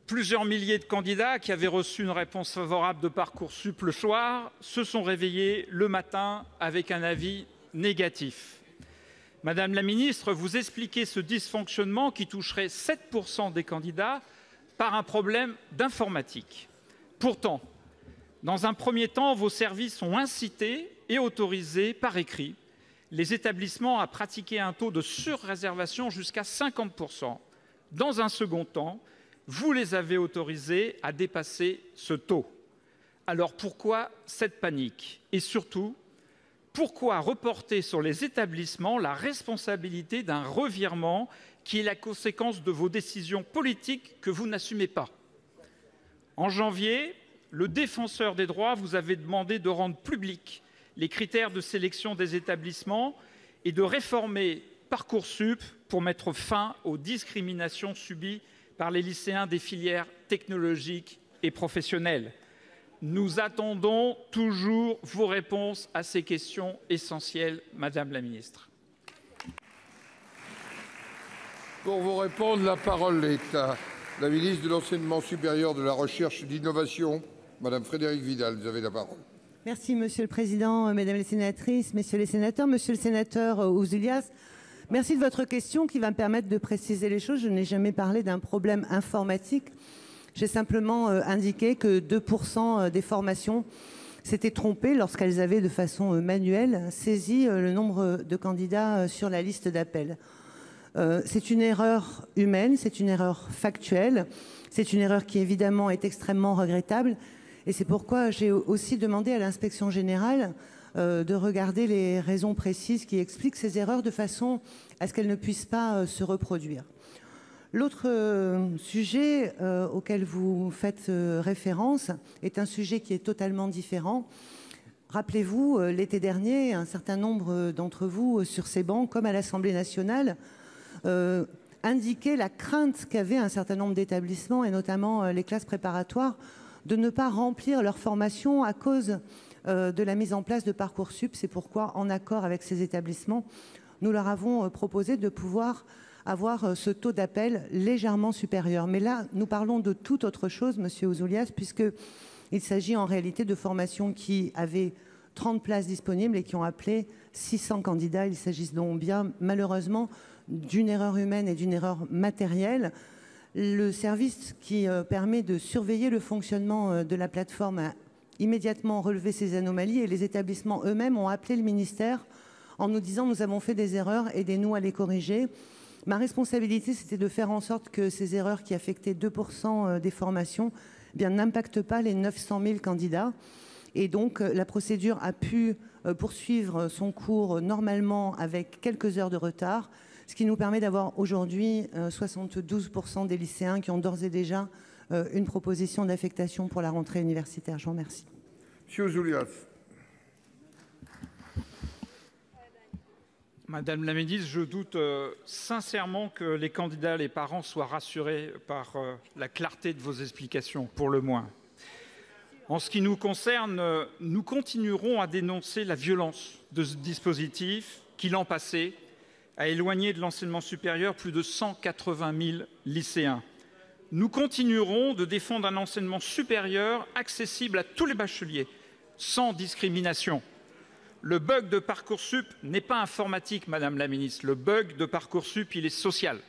Plusieurs milliers de candidats qui avaient reçu une réponse favorable de Parcoursup le soir se sont réveillés le matin avec un avis négatif. Madame la ministre, vous expliquez ce dysfonctionnement qui toucherait 7% des candidats par un problème d'informatique. Pourtant, dans un premier temps, vos services ont incité et autorisé par écrit les établissements à pratiquer un taux de surréservation jusqu'à 50%. Dans un second temps, vous les avez autorisés à dépasser ce taux. Alors pourquoi cette panique? Et surtout, pourquoi reporter sur les établissements la responsabilité d'un revirement qui est la conséquence de vos décisions politiques que vous n'assumez pas? En janvier, le Défenseur des droits vous avait demandé de rendre publics les critères de sélection des établissements et de réformer Parcoursup pour mettre fin aux discriminations subies par les lycéens des filières technologiques et professionnelles. Nous attendons toujours vos réponses à ces questions essentielles, Madame la Ministre. Pour vous répondre, la parole est à la ministre de l'Enseignement supérieur, de la Recherche et de l'Innovation, Madame Frédérique Vidal. Vous avez la parole. Merci, Monsieur le Président, Mesdames les sénatrices, Messieurs les sénateurs. Monsieur le sénateur Ouzoulias, merci de votre question qui va me permettre de préciser les choses. Je n'ai jamais parlé d'un problème informatique. J'ai simplement indiqué que 2% des formations s'étaient trompées lorsqu'elles avaient de façon manuelle saisi le nombre de candidats sur la liste d'appel. C'est une erreur humaine, c'est une erreur factuelle, c'est une erreur qui évidemment est extrêmement regrettable. Et c'est pourquoi j'ai aussi demandé à l'inspection générale de regarder les raisons précises qui expliquent ces erreurs de façon à ce qu'elles ne puissent pas se reproduire. L'autre sujet auquel vous faites référence est un sujet qui est totalement différent. Rappelez-vous, l'été dernier, un certain nombre d'entre vous sur ces bancs, comme à l'Assemblée nationale, indiquaient la crainte qu'avaient un certain nombre d'établissements, et notamment les classes préparatoires, de ne pas remplir leur formation à cause de la mise en place de Parcoursup. C'est pourquoi, en accord avec ces établissements, nous leur avons proposé de pouvoir avoir ce taux d'appel légèrement supérieur. Mais là, nous parlons de toute autre chose, Monsieur Ouzoulias, puisqu'il s'agit en réalité de formations qui avaient 30 places disponibles et qui ont appelé 600 candidats. Il s'agit donc bien, malheureusement, d'une erreur humaine et d'une erreur matérielle. Le service qui permet de surveiller le fonctionnement de la plateforme a immédiatement relevé ces anomalies et les établissements eux-mêmes ont appelé le ministère en nous disant « nous avons fait des erreurs, aidez-nous à les corriger ». Ma responsabilité, c'était de faire en sorte que ces erreurs qui affectaient 2% des formations n'impactent pas les 900 000 candidats. Et donc, la procédure a pu poursuivre son cours normalement avec quelques heures de retard, ce qui nous permet d'avoir aujourd'hui 72% des lycéens qui ont d'ores et déjà une proposition d'affectation pour la rentrée universitaire. Je vous remercie. Monsieur Ouzoulias. Madame la ministre, je doute sincèrement que les candidats, les parents soient rassurés par la clarté de vos explications, pour le moins. En ce qui nous concerne, nous continuerons à dénoncer la violence de ce dispositif qui, l'an passé, a éloigné de l'enseignement supérieur plus de 180 000 lycéens. Nous continuerons de défendre un enseignement supérieur accessible à tous les bacheliers, sans discrimination. Le bug de Parcoursup n'est pas informatique, Madame la Ministre. Le bug de Parcoursup, il est social.